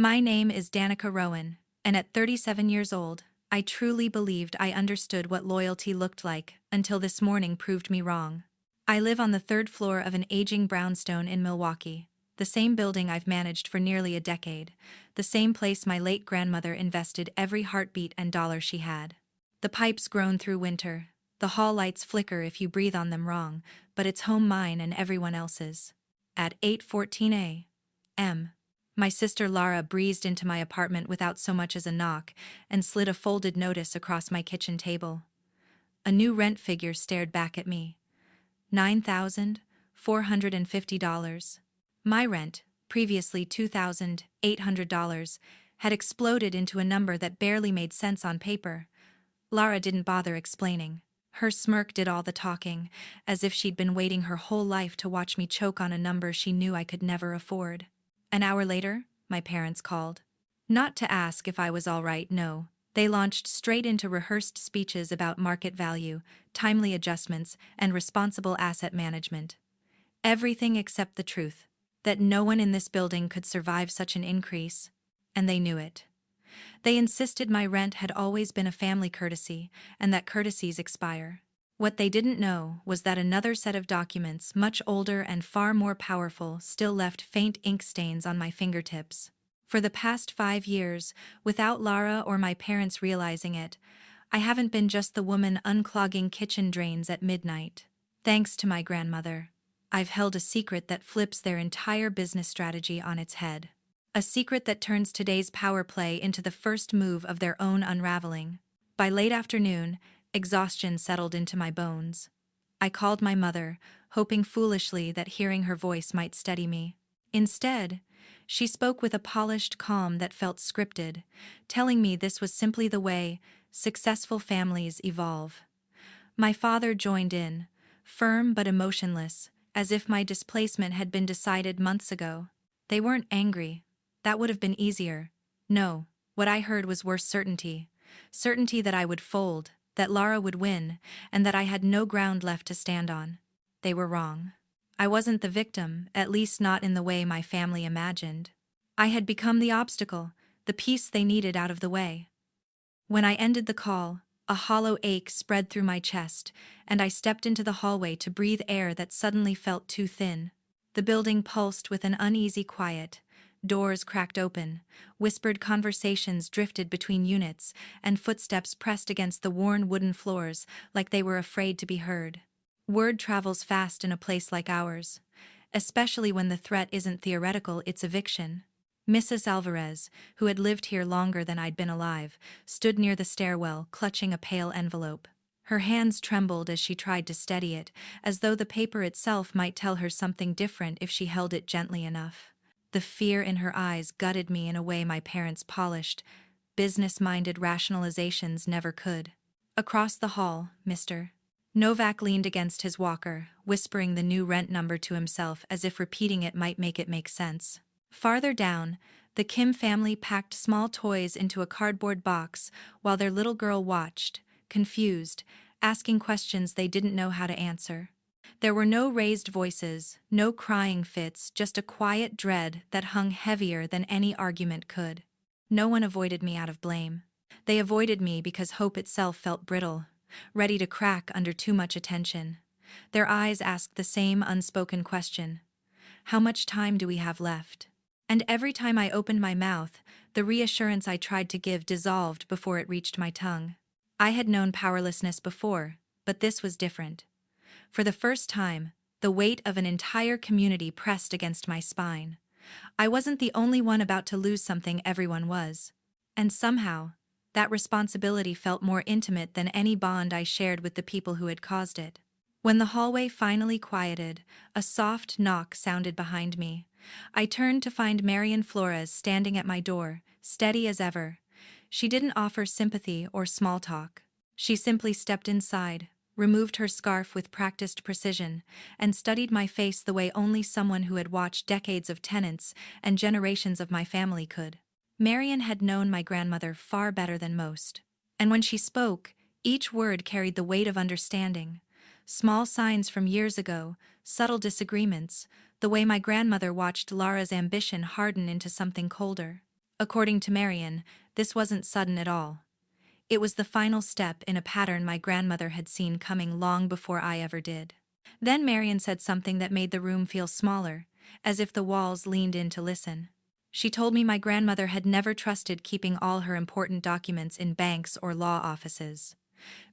My name is Danica Rowan, and at 37 years old, I truly believed I understood what loyalty looked like until this morning proved me wrong. I live on the third floor of an aging brownstone in Milwaukee, the same building I've managed for nearly a decade, the same place my late grandmother invested every heartbeat and dollar she had. The pipes groan through winter, the hall lights flicker if you breathe on them wrong, but it's home mine and everyone else's. At 8:14 a.m., my sister Lara breezed into my apartment without so much as a knock and slid a folded notice across my kitchen table. A new rent figure stared back at me. $9,450. My rent, previously $2,800, had exploded into a number that barely made sense on paper. Lara didn't bother explaining. Her smirk did all the talking, as if she'd been waiting her whole life to watch me choke on a number she knew I could never afford. An hour later, my parents called. Not to ask if I was all right, no. They launched straight into rehearsed speeches about market value, timely adjustments, and responsible asset management. Everything except the truth, that no one in this building could survive such an increase, and they knew it. They insisted my rent had always been a family courtesy, and that courtesies expire. What they didn't know was that another set of documents, much older and far more powerful, still left faint ink stains on my fingertips. For the past 5 years, without Lara or my parents realizing it, I haven't been just the woman unclogging kitchen drains at midnight. Thanks to my grandmother, I've held a secret that flips their entire business strategy on its head. A secret that turns today's power play into the first move of their own unraveling. By late afternoon, exhaustion settled into my bones. I called my mother, hoping foolishly that hearing her voice might steady me. Instead, she spoke with a polished calm that felt scripted, telling me this was simply the way successful families evolve. My father joined in, firm but emotionless, as if my displacement had been decided months ago. They weren't angry. That would have been easier. No, what I heard was worse certainty. Certainty that I would fold, that Lara would win, and that I had no ground left to stand on. They were wrong. I wasn't the victim, at least not in the way my family imagined. I had become the obstacle, the piece they needed out of the way. When I ended the call, a hollow ache spread through my chest, and I stepped into the hallway to breathe air that suddenly felt too thin. The building pulsed with an uneasy quiet. Doors cracked open, whispered conversations drifted between units, and footsteps pressed against the worn wooden floors like they were afraid to be heard. Word travels fast in a place like ours, especially when the threat isn't theoretical, it's eviction. Mrs. Alvarez, who had lived here longer than I'd been alive, stood near the stairwell, clutching a pale envelope. Her hands trembled as she tried to steady it, as though the paper itself might tell her something different if she held it gently enough. The fear in her eyes gutted me in a way my parents' polished, business-minded rationalizations never could. Across the hall, Mr. Novak leaned against his walker, whispering the new rent number to himself as if repeating it might make it make sense. Farther down, the Kim family packed small toys into a cardboard box while their little girl watched, confused, asking questions they didn't know how to answer. There were no raised voices, no crying fits, just a quiet dread that hung heavier than any argument could. No one avoided me out of blame. They avoided me because hope itself felt brittle, ready to crack under too much attention. Their eyes asked the same unspoken question. How much time do we have left? And every time I opened my mouth, the reassurance I tried to give dissolved before it reached my tongue. I had known powerlessness before, but this was different. For the first time, the weight of an entire community pressed against my spine. I wasn't the only one about to lose something, everyone was. And somehow, that responsibility felt more intimate than any bond I shared with the people who had caused it. When the hallway finally quieted, a soft knock sounded behind me. I turned to find Marian Flores standing at my door, steady as ever. She didn't offer sympathy or small talk. She simply stepped inside, removed her scarf with practiced precision, and studied my face the way only someone who had watched decades of tenants and generations of my family could. Marian had known my grandmother far better than most, and when she spoke, each word carried the weight of understanding. Small signs from years ago, subtle disagreements, the way my grandmother watched Lara's ambition harden into something colder. According to Marian, this wasn't sudden at all. It was the final step in a pattern my grandmother had seen coming long before I ever did. Then Marian said something that made the room feel smaller, as if the walls leaned in to listen. She told me my grandmother had never trusted keeping all her important documents in banks or law offices.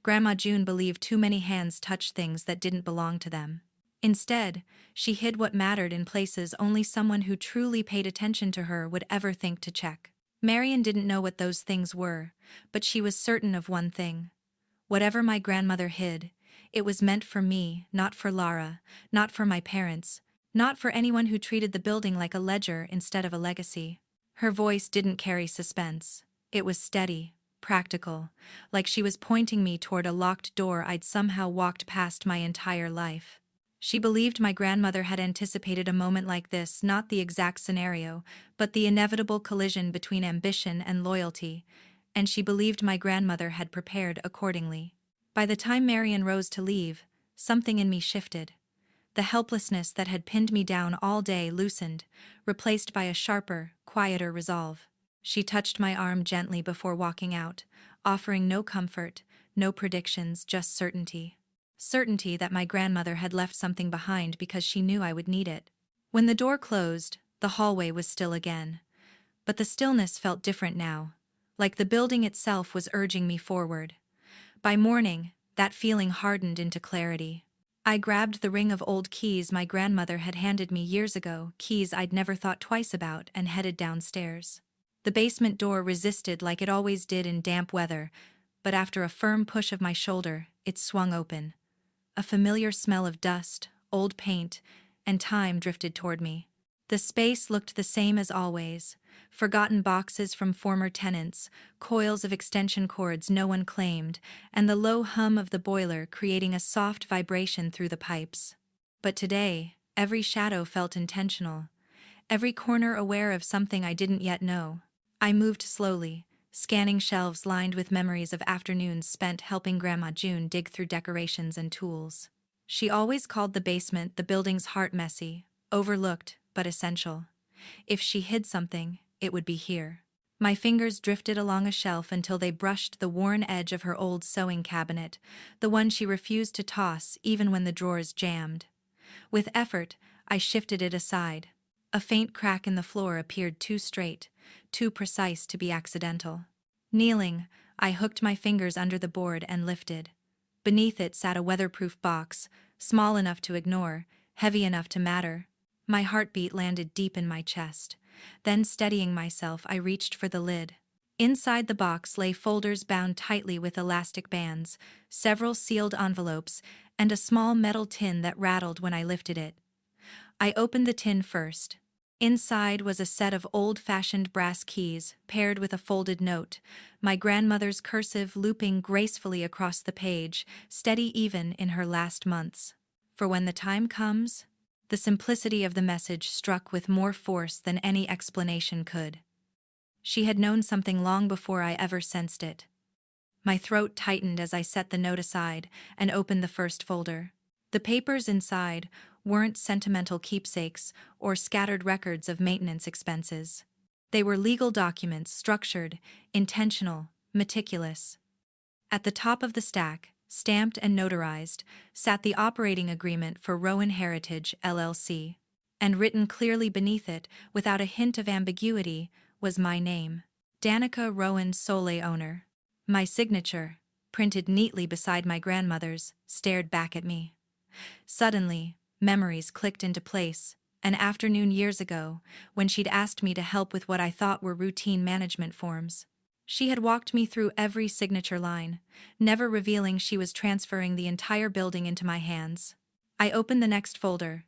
Grandma June believed too many hands touched things that didn't belong to them. Instead, she hid what mattered in places only someone who truly paid attention to her would ever think to check. Marian didn't know what those things were, but she was certain of one thing. Whatever my grandmother hid, it was meant for me, not for Lara, not for my parents, not for anyone who treated the building like a ledger instead of a legacy. Her voice didn't carry suspense. It was steady, practical, like she was pointing me toward a locked door I'd somehow walked past my entire life. She believed my grandmother had anticipated a moment like this, not the exact scenario, but the inevitable collision between ambition and loyalty, and she believed my grandmother had prepared accordingly. By the time Marian rose to leave, something in me shifted. The helplessness that had pinned me down all day loosened, replaced by a sharper, quieter resolve. She touched my arm gently before walking out, offering no comfort, no predictions, just certainty. Certainty that my grandmother had left something behind because she knew I would need it. When the door closed, the hallway was still again. But the stillness felt different now, like the building itself was urging me forward. By morning, that feeling hardened into clarity. I grabbed the ring of old keys my grandmother had handed me years ago, keys I'd never thought twice about, and headed downstairs. The basement door resisted like it always did in damp weather, but after a firm push of my shoulder, it swung open. A familiar smell of dust, old paint, and time drifted toward me. The space looked the same as always: forgotten boxes from former tenants, coils of extension cords no one claimed, and the low hum of the boiler creating a soft vibration through the pipes. But today, every shadow felt intentional, every corner aware of something I didn't yet know. I moved slowly, scanning shelves lined with memories of afternoons spent helping Grandma June dig through decorations and tools. She always called the basement the building's heart, messy, overlooked, but essential. If she hid something, it would be here. My fingers drifted along a shelf until they brushed the worn edge of her old sewing cabinet, the one she refused to toss even when the drawers jammed. With effort, I shifted it aside. A faint crack in the floor appeared too straight, too precise to be accidental. Kneeling, I hooked my fingers under the board and lifted. Beneath it sat a weatherproof box, small enough to ignore, heavy enough to matter. My heartbeat landed deep in my chest. Then, steadying myself, I reached for the lid. Inside the box lay folders bound tightly with elastic bands, several sealed envelopes, and a small metal tin that rattled when I lifted it. I opened the tin first. Inside was a set of old-fashioned brass keys, paired with a folded note, my grandmother's cursive looping gracefully across the page, steady even in her last months. For when the time comes, the simplicity of the message struck with more force than any explanation could. She had known something long before I ever sensed it. My throat tightened as I set the note aside and opened the first folder. The papers inside weren't sentimental keepsakes or scattered records of maintenance expenses. They were legal documents, structured, intentional, meticulous. At the top of the stack, stamped and notarized, sat the operating agreement for Rowan Heritage, LLC. And written clearly beneath it, without a hint of ambiguity, was my name. Danica Rowan, sole owner. My signature, printed neatly beside my grandmother's, stared back at me. Suddenly, memories clicked into place. An afternoon years ago, when she'd asked me to help with what I thought were routine management forms. She had walked me through every signature line, never revealing she was transferring the entire building into my hands. I opened the next folder.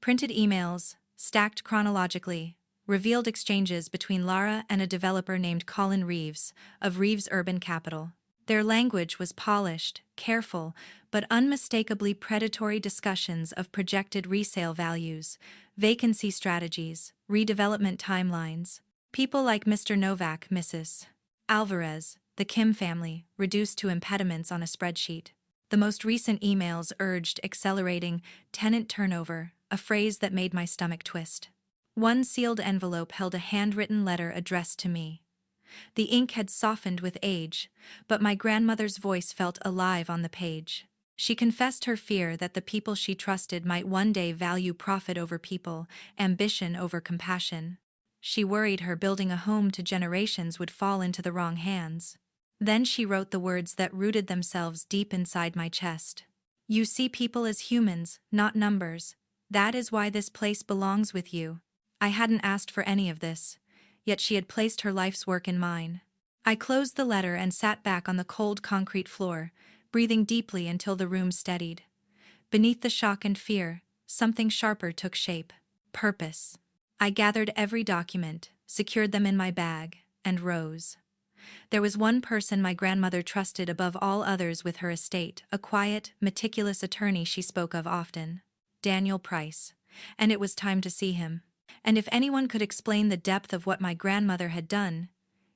Printed emails, stacked chronologically, revealed exchanges between Lara and a developer named Colin Reeves, of Reeves Urban Capital. Their language was polished, careful, but unmistakably predatory discussions of projected resale values, vacancy strategies, redevelopment timelines. People like Mr. Novak, Mrs. Alvarez, the Kim family, reduced to impediments on a spreadsheet. The most recent emails urged accelerating tenant turnover, a phrase that made my stomach twist. One sealed envelope held a handwritten letter addressed to me. The ink had softened with age, but my grandmother's voice felt alive on the page. She confessed her fear that the people she trusted might one day value profit over people, ambition over compassion. She worried her building a home to generations would fall into the wrong hands. Then she wrote the words that rooted themselves deep inside my chest. You see people as humans, not numbers. That is why this place belongs with you. I hadn't asked for any of this, yet she had placed her life's work in mine. I closed the letter and sat back on the cold concrete floor, breathing deeply until the room steadied. Beneath the shock and fear, something sharper took shape. Purpose. I gathered every document, secured them in my bag, and rose. There was one person my grandmother trusted above all others with her estate, a quiet, meticulous attorney she spoke of often. Daniel Price. And it was time to see him. And if anyone could explain the depth of what my grandmother had done,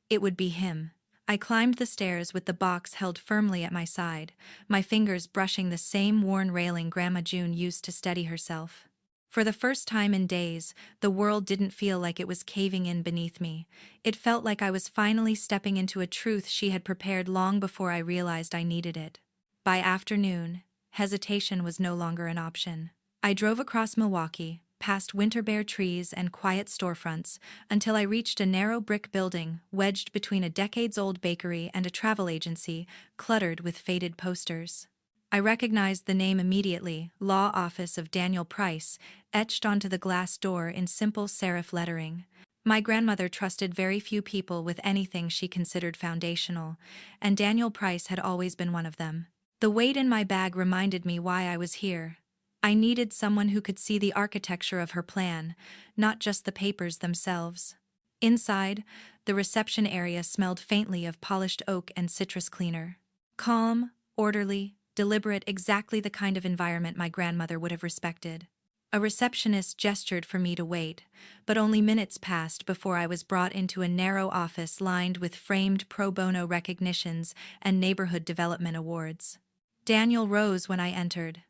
it would be him. I climbed the stairs with the box held firmly at my side, my fingers brushing the same worn railing Grandma June used to steady herself. For the first time in days, the world didn't feel like it was caving in beneath me. It felt like I was finally stepping into a truth she had prepared long before I realized I needed it. By afternoon, hesitation was no longer an option. I drove across Milwaukee, past winter-bare trees and quiet storefronts, until I reached a narrow brick building wedged between a decades-old bakery and a travel agency, cluttered with faded posters. I recognized the name immediately, Law Office of Daniel Price, etched onto the glass door in simple serif lettering. My grandmother trusted very few people with anything she considered foundational, and Daniel Price had always been one of them. The weight in my bag reminded me why I was here. I needed someone who could see the architecture of her plan, not just the papers themselves. Inside, the reception area smelled faintly of polished oak and citrus cleaner. Calm, orderly, deliberate, exactly the kind of environment my grandmother would have respected. A receptionist gestured for me to wait, but only minutes passed before I was brought into a narrow office lined with framed pro bono recognitions and neighborhood development awards. Daniel rose when I entered.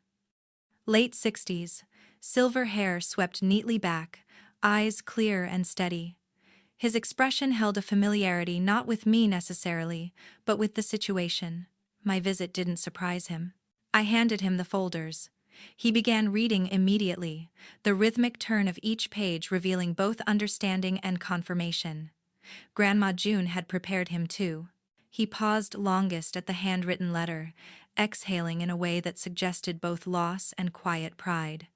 Late 60s, silver hair swept neatly back, eyes clear and steady. His expression held a familiarity not with me necessarily, but with the situation. My visit didn't surprise him. I handed him the folders. He began reading immediately, the rhythmic turn of each page revealing both understanding and confirmation. Grandma June had prepared him too. He paused longest at the handwritten letter, exhaling in a way that suggested both loss and quiet pride.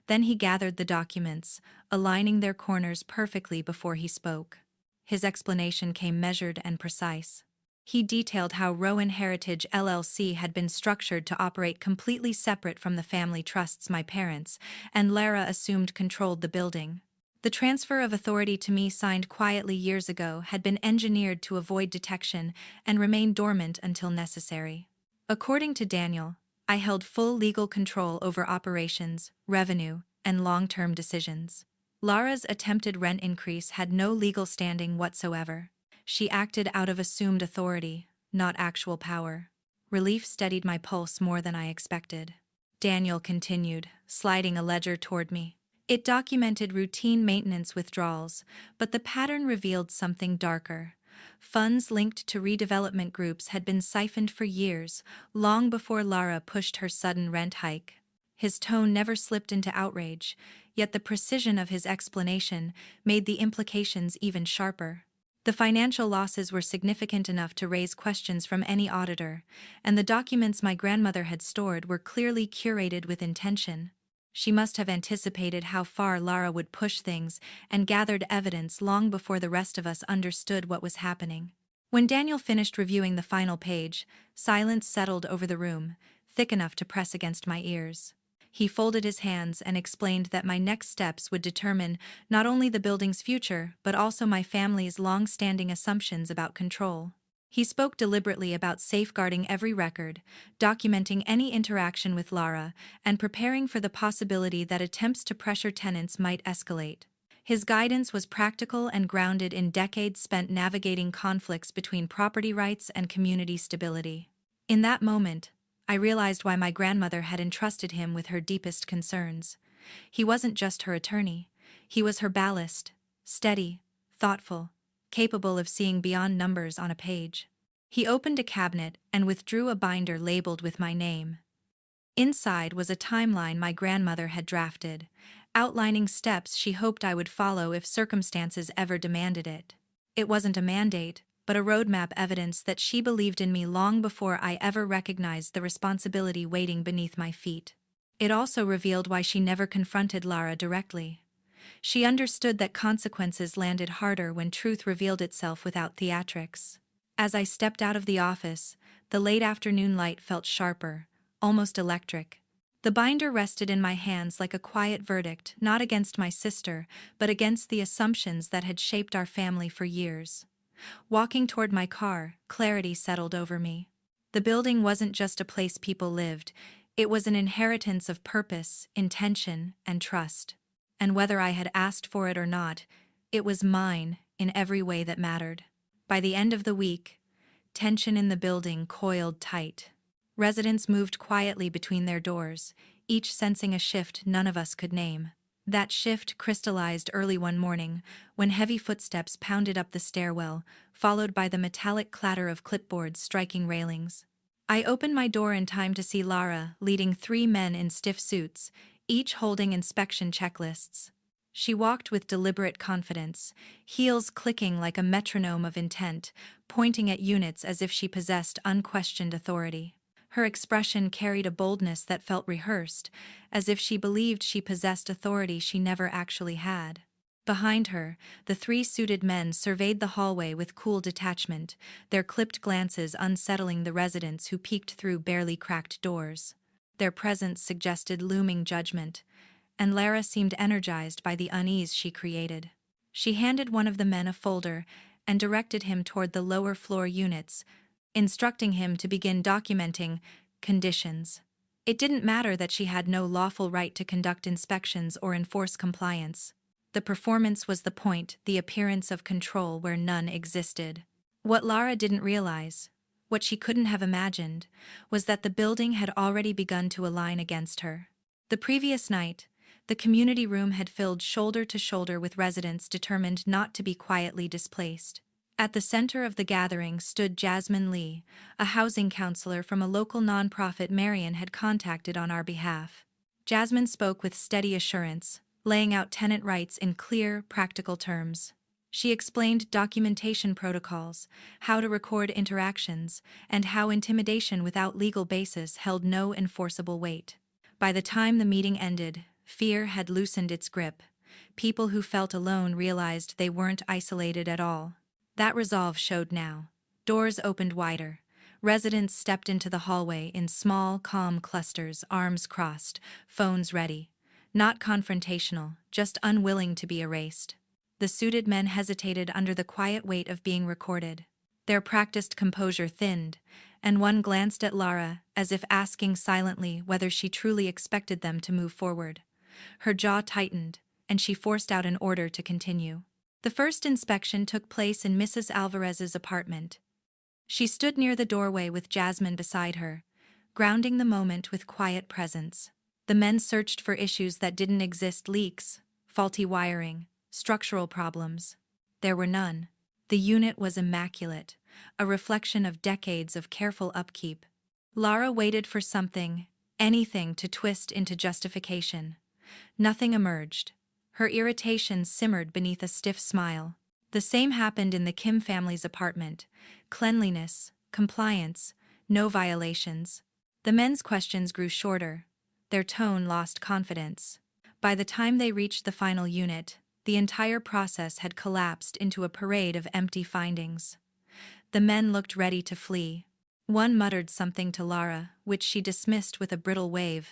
Then he gathered the documents, aligning their corners perfectly before he spoke. His explanation came measured and precise. He detailed how Rowan Heritage LLC had been structured to operate completely separate from the family trusts my parents and Lara assumed controlled the building. The transfer of authority to me signed quietly years ago had been engineered to avoid detection and remain dormant until necessary. According to Daniel, I held full legal control over operations, revenue, and long-term decisions. Lara's attempted rent increase had no legal standing whatsoever. She acted out of assumed authority, not actual power. Relief steadied my pulse more than I expected. Daniel continued, sliding a ledger toward me. It documented routine maintenance withdrawals, but the pattern revealed something darker. Funds linked to redevelopment groups had been siphoned for years, long before Lara pushed her sudden rent hike. His tone never slipped into outrage, yet the precision of his explanation made the implications even sharper. The financial losses were significant enough to raise questions from any auditor, and the documents my grandmother had stored were clearly curated with intention. She must have anticipated how far Lara would push things and gathered evidence long before the rest of us understood what was happening. When Daniel finished reviewing the final page, silence settled over the room, thick enough to press against my ears. He folded his hands and explained that my next steps would determine not only the building's future but also my family's long-standing assumptions about control. He spoke deliberately about safeguarding every record, documenting any interaction with Lara, and preparing for the possibility that attempts to pressure tenants might escalate. His guidance was practical and grounded in decades spent navigating conflicts between property rights and community stability. In that moment, I realized why my grandmother had entrusted him with her deepest concerns. He wasn't just her attorney. He was her ballast, steady, thoughtful, capable of seeing beyond numbers on a page. He opened a cabinet and withdrew a binder labeled with my name. Inside was a timeline my grandmother had drafted, outlining steps she hoped I would follow if circumstances ever demanded it. It wasn't a mandate, but a roadmap, evidence that she believed in me long before I ever recognized the responsibility waiting beneath my feet. It also revealed why she never confronted Lara directly. She understood that consequences landed harder when truth revealed itself without theatrics. As I stepped out of the office, the late afternoon light felt sharper, almost electric. The binder rested in my hands like a quiet verdict, not against my sister, but against the assumptions that had shaped our family for years. Walking toward my car, clarity settled over me. The building wasn't just a place people lived, it was an inheritance of purpose, intention, and trust. And whether I had asked for it or not, it was mine in every way that mattered. By the end of the week, tension in the building coiled tight. Residents moved quietly between their doors, each sensing a shift none of us could name. That shift crystallized early one morning, when heavy footsteps pounded up the stairwell, followed by the metallic clatter of clipboards striking railings. I opened my door in time to see Lara leading 3 men in stiff suits, each holding inspection checklists. She walked with deliberate confidence, heels clicking like a metronome of intent, pointing at units as if she possessed unquestioned authority. Her expression carried a boldness that felt rehearsed, as if she believed she possessed authority she never actually had. Behind her, the 3 suited men surveyed the hallway with cool detachment, their clipped glances unsettling the residents who peeked through barely cracked doors. Their presence suggested looming judgment, and Lara seemed energized by the unease she created. She handed one of the men a folder and directed him toward the lower floor units, instructing him to begin documenting conditions. It didn't matter that she had no lawful right to conduct inspections or enforce compliance. The performance was the point, the appearance of control where none existed. What Lara didn't realize, what she couldn't have imagined, was that the building had already begun to align against her. The previous night, the community room had filled shoulder to shoulder with residents determined not to be quietly displaced. At the center of the gathering stood Jasmine Lee, a housing counselor from a local nonprofit Marion had contacted on our behalf. Jasmine spoke with steady assurance, laying out tenant rights in clear, practical terms. She explained documentation protocols, how to record interactions, and how intimidation without legal basis held no enforceable weight. By the time the meeting ended, fear had loosened its grip. People who felt alone realized they weren't isolated at all. That resolve showed now. Doors opened wider. Residents stepped into the hallway in small, calm clusters, arms crossed, phones ready. Not confrontational, just unwilling to be erased. The suited men hesitated under the quiet weight of being recorded. Their practiced composure thinned, and one glanced at Lara as if asking silently whether she truly expected them to move forward. Her jaw tightened, and she forced out an order to continue. The first inspection took place in Mrs. Alvarez's apartment. She stood near the doorway with Jasmine beside her, grounding the moment with quiet presence. The men searched for issues that didn't exist: leaks, faulty wiring, structural problems. There were none. The unit was immaculate, a reflection of decades of careful upkeep. Lara waited for something, anything, to twist into justification. Nothing emerged. Her irritation simmered beneath a stiff smile. The same happened in the Kim family's apartment. Cleanliness, compliance, no violations. The men's questions grew shorter. Their tone lost confidence. By the time they reached the final unit, the entire process had collapsed into a parade of empty findings. The men looked ready to flee. One muttered something to Lara, which she dismissed with a brittle wave.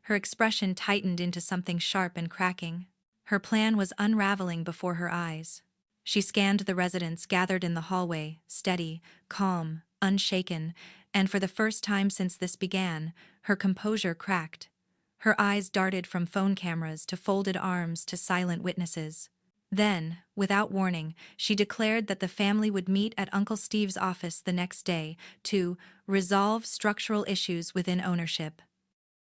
Her expression tightened into something sharp and cracking. Her plan was unraveling before her eyes. She scanned the residents gathered in the hallway, steady, calm, unshaken, and for the first time since this began, her composure cracked. Her eyes darted from phone cameras to folded arms to silent witnesses. Then, without warning, she declared that the family would meet at Uncle Steve's office the next day to resolve structural issues within ownership.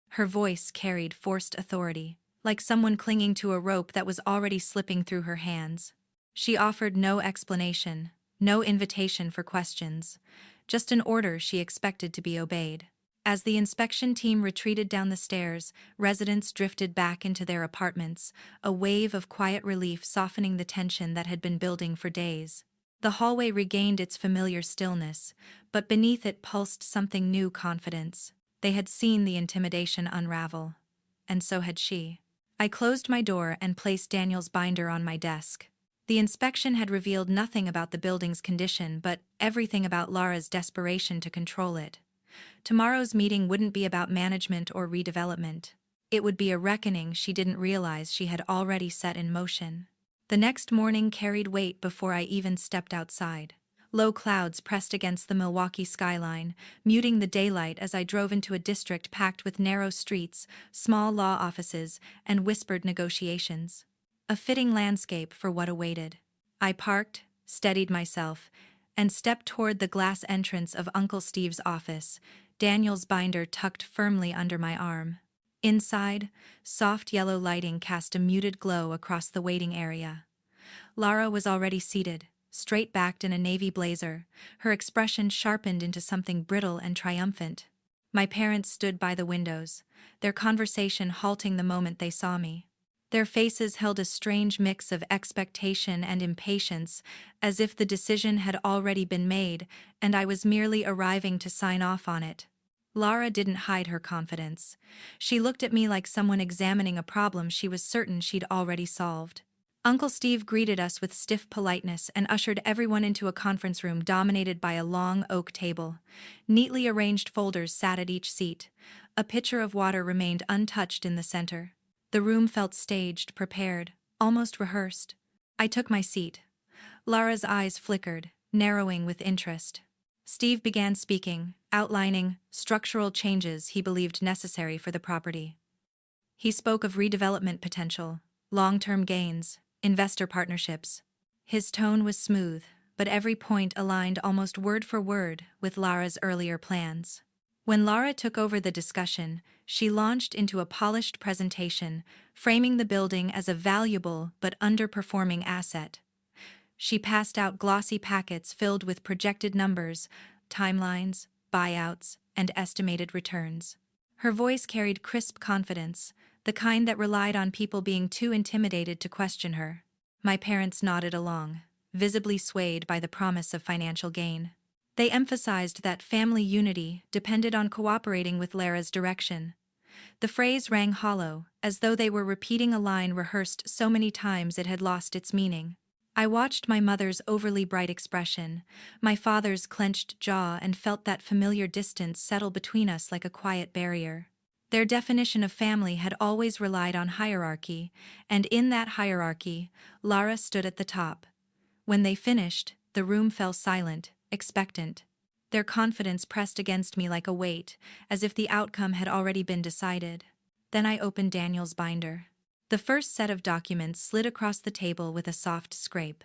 Her voice carried forced authority. like someone clinging to a rope that was already slipping through her hands. She offered no explanation, no invitation for questions, just an order she expected to be obeyed. As the inspection team retreated down the stairs, residents drifted back into their apartments, a wave of quiet relief softening the tension that had been building for days. The hallway regained its familiar stillness, but beneath it pulsed something new: confidence. They had seen the intimidation unravel. And so had she. I closed my door and placed Daniel's binder on my desk. The inspection had revealed nothing about the building's condition, but everything about Laura's desperation to control it. Tomorrow's meeting wouldn't be about management or redevelopment. It would be a reckoning she didn't realize she had already set in motion. The next morning carried weight before I even stepped outside. Low clouds pressed against the Milwaukee skyline, muting the daylight as I drove into a district packed with narrow streets, small law offices, and whispered negotiations. A fitting landscape for what awaited. I parked, steadied myself, and stepped toward the glass entrance of Uncle Steve's office, Daniel's binder tucked firmly under my arm. Inside, soft yellow lighting cast a muted glow across the waiting area. Laura was already seated, straight-backed in a navy blazer, her expression sharpened into something brittle and triumphant. My parents stood by the windows, their conversation halting the moment they saw me. Their faces held a strange mix of expectation and impatience, as if the decision had already been made and I was merely arriving to sign off on it. Laura didn't hide her confidence. She looked at me like someone examining a problem she was certain she'd already solved. Uncle Steve greeted us with stiff politeness and ushered everyone into a conference room dominated by a long oak table. Neatly arranged folders sat at each seat. A pitcher of water remained untouched in the center. The room felt staged, prepared, almost rehearsed. I took my seat. Laura's eyes flickered, narrowing with interest. Steve began speaking, outlining structural changes he believed necessary for the property. He spoke of redevelopment potential, long-term gains, investor partnerships. His tone was smooth, but every point aligned almost word for word with Laura's earlier plans. When Laura took over the discussion, she launched into a polished presentation, framing the building as a valuable but underperforming asset. She passed out glossy packets filled with projected numbers, timelines, buyouts, and estimated returns. Her voice carried crisp confidence, the kind that relied on people being too intimidated to question her. My parents nodded along, visibly swayed by the promise of financial gain. They emphasized that family unity depended on cooperating with Laura's direction. The phrase rang hollow, as though they were repeating a line rehearsed so many times it had lost its meaning. I watched my mother's overly bright expression, my father's clenched jaw, and felt that familiar distance settle between us like a quiet barrier. Their definition of family had always relied on hierarchy, and in that hierarchy, Laura stood at the top. When they finished, the room fell silent, expectant. Their confidence pressed against me like a weight, as if the outcome had already been decided. Then I opened Daniel's binder. The first set of documents slid across the table with a soft scrape.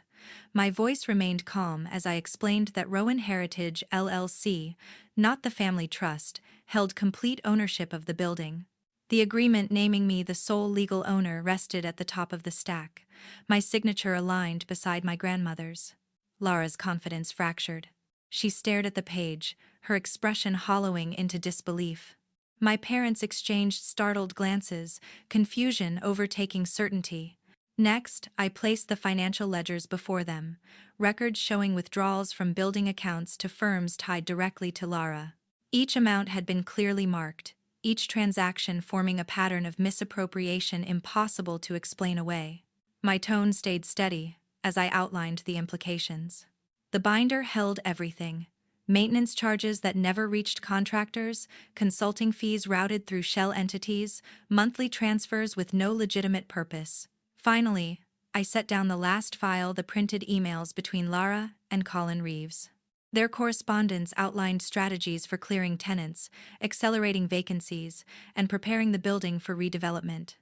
My voice remained calm as I explained that Rowan Heritage LLC, not the family trust, held complete ownership of the building. The agreement naming me the sole legal owner rested at the top of the stack, my signature aligned beside my grandmother's. Laura's confidence fractured. She stared at the page, her expression hollowing into disbelief. My parents exchanged startled glances, confusion overtaking certainty. Next, I placed the financial ledgers before them, records showing withdrawals from building accounts to firms tied directly to Laura. Each amount had been clearly marked, each transaction forming a pattern of misappropriation impossible to explain away. My tone stayed steady as I outlined the implications. The binder held everything: maintenance charges that never reached contractors, consulting fees routed through shell entities, monthly transfers with no legitimate purpose. Finally, I set down the last file: the printed emails between Laura and Colin Reeves. Their correspondence outlined strategies for clearing tenants, accelerating vacancies, and preparing the building for redevelopment.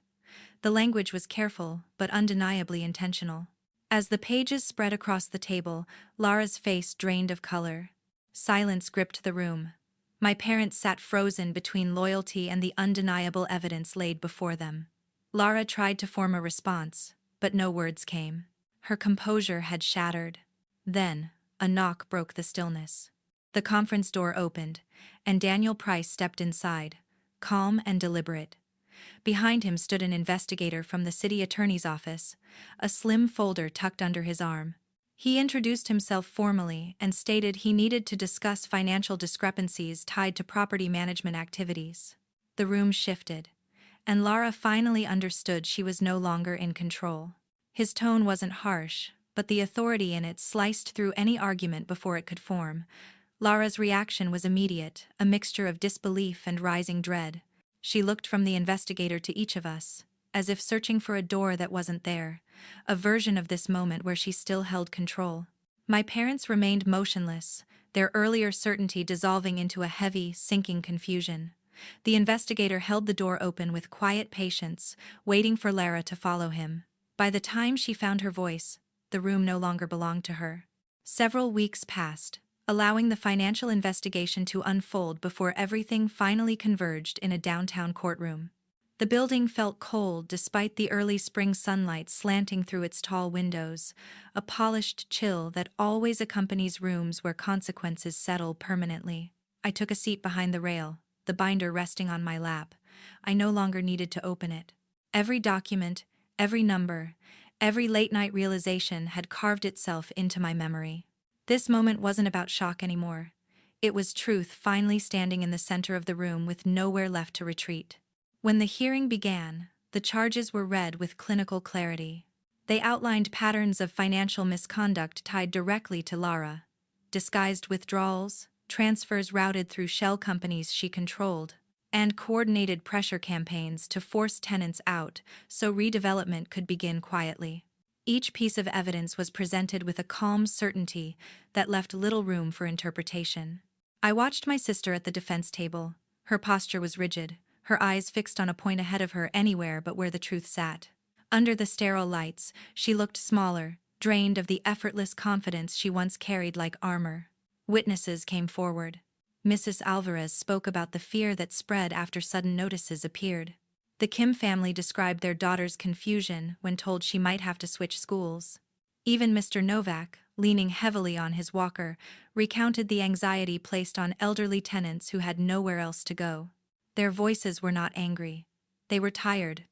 The language was careful, but undeniably intentional. As the pages spread across the table, Laura's face drained of color. Silence gripped the room. My parents sat frozen between loyalty and the undeniable evidence laid before them. Lara tried to form a response, but no words came. Her composure had shattered. Then, a knock broke the stillness. The conference door opened, and Daniel Price stepped inside, calm and deliberate. Behind him stood an investigator from the city attorney's office, a slim folder tucked under his arm. He introduced himself formally and stated he needed to discuss financial discrepancies tied to property management activities. The room shifted, and Lara finally understood she was no longer in control. His tone wasn't harsh, but the authority in it sliced through any argument before it could form. Lara's reaction was immediate, a mixture of disbelief and rising dread. She looked from the investigator to each of us, as if searching for a door that wasn't there, a version of this moment where she still held control. My parents remained motionless, their earlier certainty dissolving into a heavy, sinking confusion. The investigator held the door open with quiet patience, waiting for Lara to follow him. By the time she found her voice, the room no longer belonged to her. Several weeks passed, allowing the financial investigation to unfold before everything finally converged in a downtown courtroom. The building felt cold despite the early spring sunlight slanting through its tall windows, a polished chill that always accompanies rooms where consequences settle permanently. I took a seat behind the rail, the binder resting on my lap. I no longer needed to open it. Every document, every number, every late-night realization had carved itself into my memory. This moment wasn't about shock anymore. It was truth finally standing in the center of the room with nowhere left to retreat. When the hearing began, the charges were read with clinical clarity. They outlined patterns of financial misconduct tied directly to Lara: disguised withdrawals, transfers routed through shell companies she controlled, and coordinated pressure campaigns to force tenants out so redevelopment could begin quietly. Each piece of evidence was presented with a calm certainty that left little room for interpretation. I watched my sister at the defense table. Her posture was rigid, her eyes fixed on a point ahead of her anywhere but where the truth sat. Under the sterile lights, she looked smaller, drained of the effortless confidence she once carried like armor. Witnesses came forward. Mrs. Alvarez spoke about the fear that spread after sudden notices appeared. The Kim family described their daughter's confusion when told she might have to switch schools. Even Mr. Novak, leaning heavily on his walker, recounted the anxiety placed on elderly tenants who had nowhere else to go. Their voices were not angry. They were tired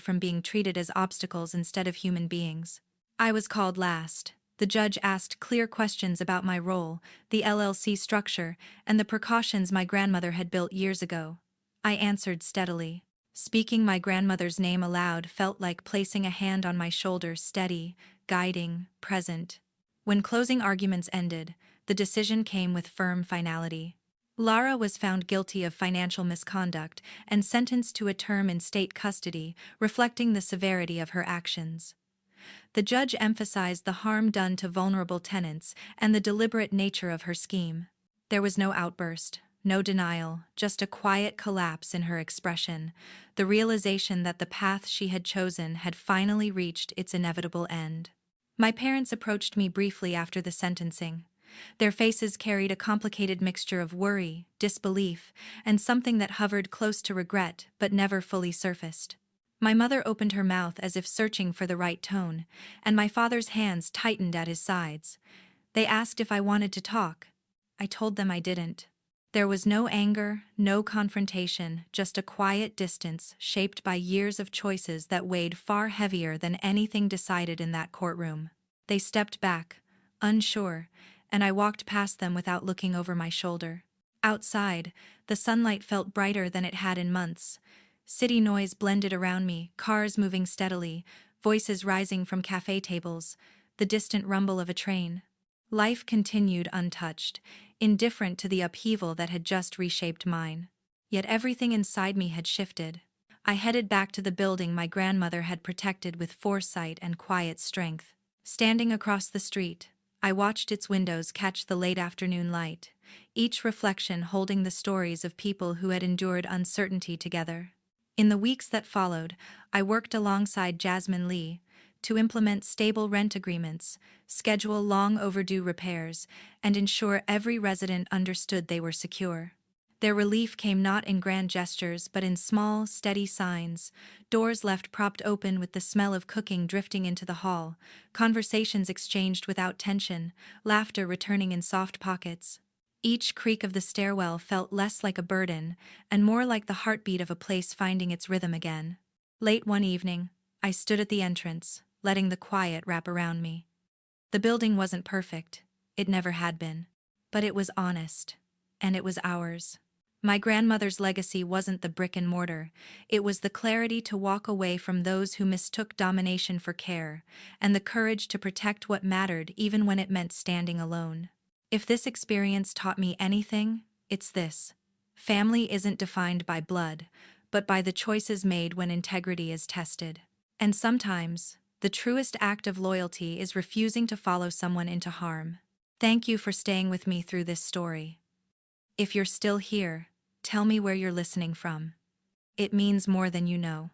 from being treated as obstacles instead of human beings. I was called last. The judge asked clear questions about my role, the LLC structure, and the precautions my grandmother had built years ago. I answered steadily. Speaking my grandmother's name aloud felt like placing a hand on my shoulder, steady, guiding, present. When closing arguments ended, the decision came with firm finality. Lara was found guilty of financial misconduct and sentenced to a term in state custody, reflecting the severity of her actions. The judge emphasized the harm done to vulnerable tenants and the deliberate nature of her scheme. There was no outburst, no denial, just a quiet collapse in her expression, the realization that the path she had chosen had finally reached its inevitable end. My parents approached me briefly after the sentencing. Their faces carried a complicated mixture of worry, disbelief, and something that hovered close to regret but never fully surfaced. My mother opened her mouth as if searching for the right tone, and my father's hands tightened at his sides. They asked if I wanted to talk. I told them I didn't. There was no anger, no confrontation, just a quiet distance shaped by years of choices that weighed far heavier than anything decided in that courtroom. They stepped back, unsure, and I walked past them without looking over my shoulder. Outside, the sunlight felt brighter than it had in months. City noise blended around me, cars moving steadily, voices rising from cafe tables, the distant rumble of a train. Life continued untouched, indifferent to the upheaval that had just reshaped mine. Yet everything inside me had shifted. I headed back to the building my grandmother had protected with foresight and quiet strength. Standing across the street, I watched its windows catch the late afternoon light, each reflection holding the stories of people who had endured uncertainty together. In the weeks that followed, I worked alongside Jasmine Lee to implement stable rent agreements, schedule long overdue repairs, and ensure every resident understood they were secure. Their relief came not in grand gestures but in small, steady signs: doors left propped open with the smell of cooking drifting into the hall, conversations exchanged without tension, laughter returning in soft pockets. Each creak of the stairwell felt less like a burden and more like the heartbeat of a place finding its rhythm again. Late one evening, I stood at the entrance, letting the quiet wrap around me. The building wasn't perfect, it never had been. But it was honest. And it was ours. My grandmother's legacy wasn't the brick and mortar, it was the clarity to walk away from those who mistook domination for care, and the courage to protect what mattered even when it meant standing alone. If this experience taught me anything, it's this: family isn't defined by blood, but by the choices made when integrity is tested. And sometimes, the truest act of loyalty is refusing to follow someone into harm. Thank you for staying with me through this story. If you're still here, tell me where you're listening from. It means more than you know.